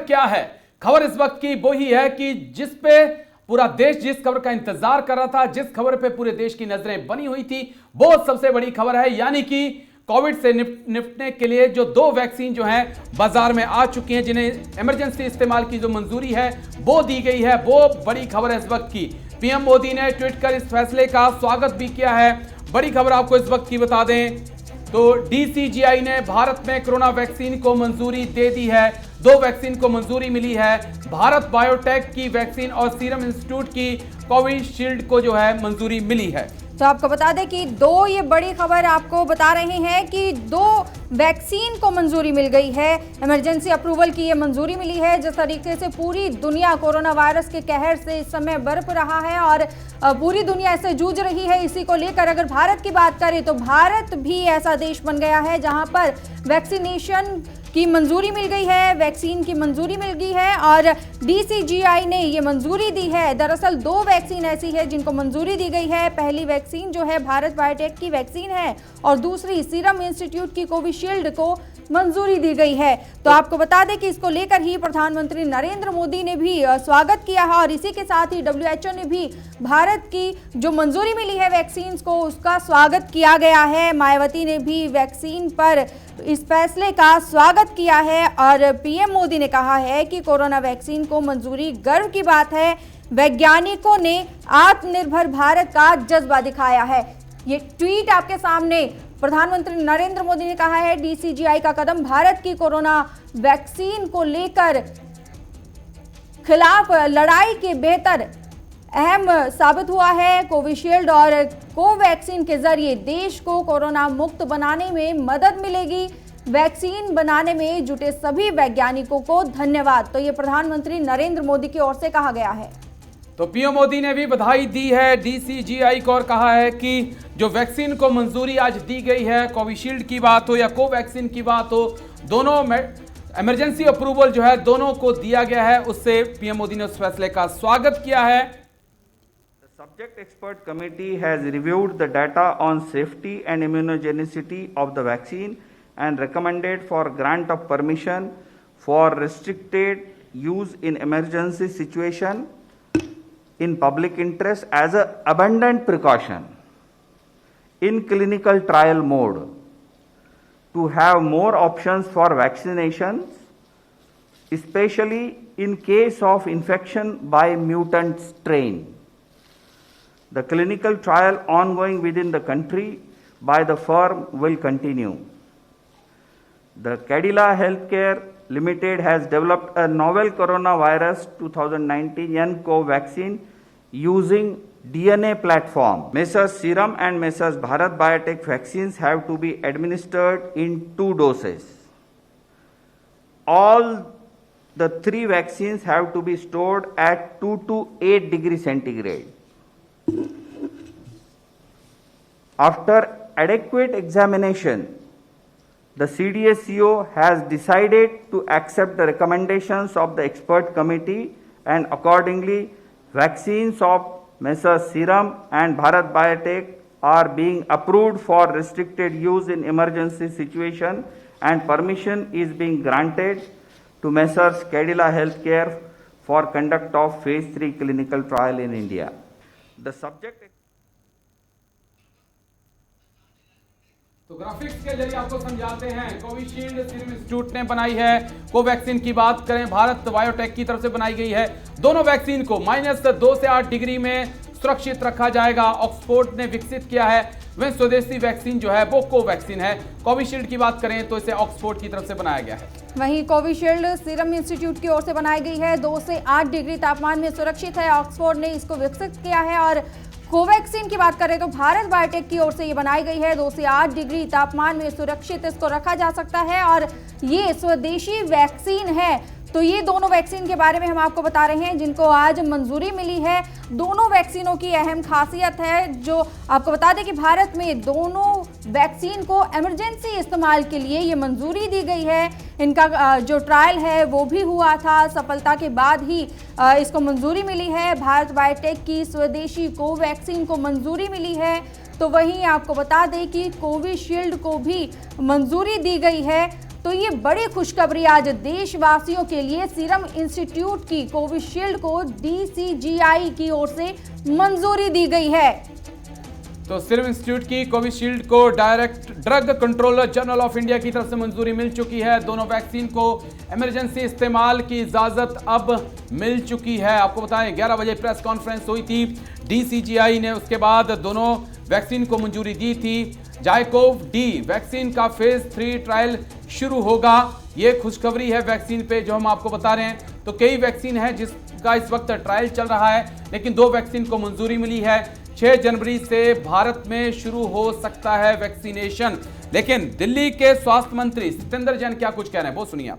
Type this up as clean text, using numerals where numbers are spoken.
क्या है? खबर इस वक्त की वो ही है कि जिस पे पूरा देश जिस खबर का इंतजार कर रहा था, जिस खबर पे पूरे देश की नजरें बनी हुई थी, वो सबसे बड़ी खबर है। यानी कि कोविड से निपटने के लिए जो 2 वैक्सीन जो हैं बाजार में आ चुकी हैं, जिन्हें इमरजेंसी इस्तेमाल की जो मंजूरी है वो दी गई है, वो बड़ी खबर है इस वक्त की। पीएम मोदी ने ट्वीट कर इस फैसले का स्वागत भी किया है। बड़ी खबर आपको इस वक्त की बता दें तो डीसीजीआई ने भारत में कोरोना वैक्सीन को मंजूरी दे दी है। 2 वैक्सीन को मंजूरी मिली है। भारत बायोटेक की वैक्सीन और सीरम इंस्टीट्यूट की कोविशील्ड को जो है मंजूरी मिली है। तो आपको बता दें कि 2 ये बड़ी खबर आपको बता रहे हैं कि 2 वैक्सीन को मंजूरी मिल गई है। इमरजेंसी अप्रूवल की ये मंजूरी मिली है। जिस तरीके से पूरी दुनिया कोरोना वायरस के कहर से इस समय बरप रहा है और पूरी दुनिया इससे जूझ रही है, इसी को लेकर अगर भारत की बात करें तो भारत भी ऐसा देश बन गया है जहां पर वैक्सीनेशन की मंजूरी मिल गई है, वैक्सीन की मंजूरी मिल गई है और डीसीजीआई ने ये मंजूरी दी है। दरअसल 2 वैक्सीन ऐसी है जिनको मंजूरी दी गई है। पहली वैक्सीन जो है भारत बायोटेक की वैक्सीन है और दूसरी सीरम इंस्टीट्यूट की कोविशील्ड को मंजूरी दी गई है। तो आपको बता दें कि इसको लेकर ही प्रधानमंत्री नरेंद्र मोदी ने भी स्वागत किया है और इसी के साथ ही WHO ने भी भारत की जो मंजूरी मिली है वैक्सीन को, उसका स्वागत किया गया है। मायावती ने भी वैक्सीन पर इस फैसले का स्वागत किया है और पीएम मोदी ने कहा है कि कोरोना वैक्सीन को मंजूरी गर्व की बात है। वैज्ञानिकों ने आत्मनिर्भर भारत का जज्बा दिखाया है। ये ट्वीट आपके सामने प्रधानमंत्री नरेंद्र मोदी ने कहा है डीसीजीआई का कदम भारत की कोरोना वैक्सीन को लेकर खिलाफ लड़ाई के बेहतर अहम साबित हुआ है। कोविशील्ड और कोवैक्सीन के जरिए देश को कोरोना मुक्त बनाने में मदद मिलेगी। वैक्सीन बनाने में जुटे सभी वैज्ञानिकों को धन्यवाद। तो ये प्रधानमंत्री नरेंद्र मोदी की ओर से कहा गया है। तो पीएम मोदी ने भी बधाई दी है डीसीजीआई को और कहा है कि जो वैक्सीन को मंजूरी आज दी गई है, कोविशील्ड की बात हो या कोवैक्सीन की बात हो, दोनों इमरजेंसी अप्रूवल जो है दोनों को दिया गया है। उससे पीएम मोदी ने उस फैसले का स्वागत किया है। The subject expert committee has reviewed the data on safety and immunogenicity of the vaccine and recommended for grant of permission for restricted use in emergency situation in public interest as an abundant precaution in clinical trial mode to have more options for vaccinations, especially in case of infection by mutant strain. The clinical trial ongoing within the country by the firm will continue. The Cadila Healthcare Limited has developed a novel coronavirus 2019 nCoV vaccine using DNA platform. Messrs Serum and Messrs Bharat Biotech vaccines have to be administered in 2 doses. All the 3 vaccines have to be stored at 2 to 8 degrees centigrade. After adequate examination, the CDSCO has decided to accept the recommendations of the expert committee and accordingly vaccines of Messrs Serum and Bharat Biotech are being approved for restricted use in emergency situation and permission is being granted to Messrs Cadila Healthcare for conduct of phase 3 clinical trial in India. The subject तो graphics के जरिए आपको समझाते हैं। Covishield serum institute ने बनाई है। Covaxin की बात करें भारत बायोटेक की तरफ से बनाई गई है। दोनों वैक्सीन को -2 से 8 डिग्री में सुरक्षित रखा जाएगा। ऑक्सफोर्ड ने विकसित किया है। वह स्वदेशी वैक्सीन जो है वो कोवैक्सीन है। कोविशील्ड की बात करें तो इसे ऑक्सफोर्ड की तरफ से बनाया गया है। वहीं कोविशील्ड सीरम इंस्टीट्यूट की ओर से बनाई गई है। 2 से 8 डिग्री तापमान में सुरक्षित है। ऑक्सफोर्ड ने इसको विकसित किया है और कोवैक्सीन की बात करें तो भारत बायोटेक की ओर से ये बनाई गई है। 2 से 8 डिग्री तापमान में सुरक्षित इसको रखा जा सकता है और ये स्वदेशी वैक्सीन है। तो ये दोनों वैक्सीन के बारे में हम आपको बता रहे हैं जिनको आज मंजूरी मिली है। दोनों वैक्सीनों की अहम खासियत है जो आपको बता दें कि भारत में दोनों वैक्सीन को इमरजेंसी इस्तेमाल के लिए ये मंजूरी दी गई है। इनका जो ट्रायल है वो भी हुआ था, सफलता के बाद ही इसको मंजूरी मिली है। भारत बायोटेक की स्वदेशी कोवैक्सीन को मंजूरी मिली है। तो वहीं आपको बता दें कि कोविशील्ड को भी मंजूरी दी गई है। तो तो ये बड़ी खुशखबरी आज देशवासियों के लिए। सीरम इंस्टीट्यूट की कोविशील्ड को DCGI की ओर से मंजूरी दी गई है। तो सीरम इंस्टीट्यूट की कोविशील्ड को direct drug controller general of India की तरफ से मंजूरी मिल चुकी है। दोनों वैक्सीन को इमरजेंसी इस्तेमाल की इजाजत अब मिल चुकी है। आपको बताएं 11 बजे प्रेस कॉन्फ्रेंस हुई थी, DCGI ने उसके बाद दोनों वैक्सीन को मंजूरी दी थी। जाइकोव डी वैक्सीन का फेज 3 ट्रायल शुरू होगा। ये खुशखबरी है वैक्सीन पे जो हम आपको बता रहे हैं। तो कई वैक्सीन है जिसका इस वक्त ट्रायल चल रहा है, लेकिन 2 वैक्सीन को मंजूरी मिली है। 6 जनवरी से भारत में शुरू हो सकता है वैक्सीनेशन। लेकिन दिल्ली के स्वास्थ्य मंत्री सत्येंद्र जैन क्या कुछ कह रहे हैं वो सुनिए आप।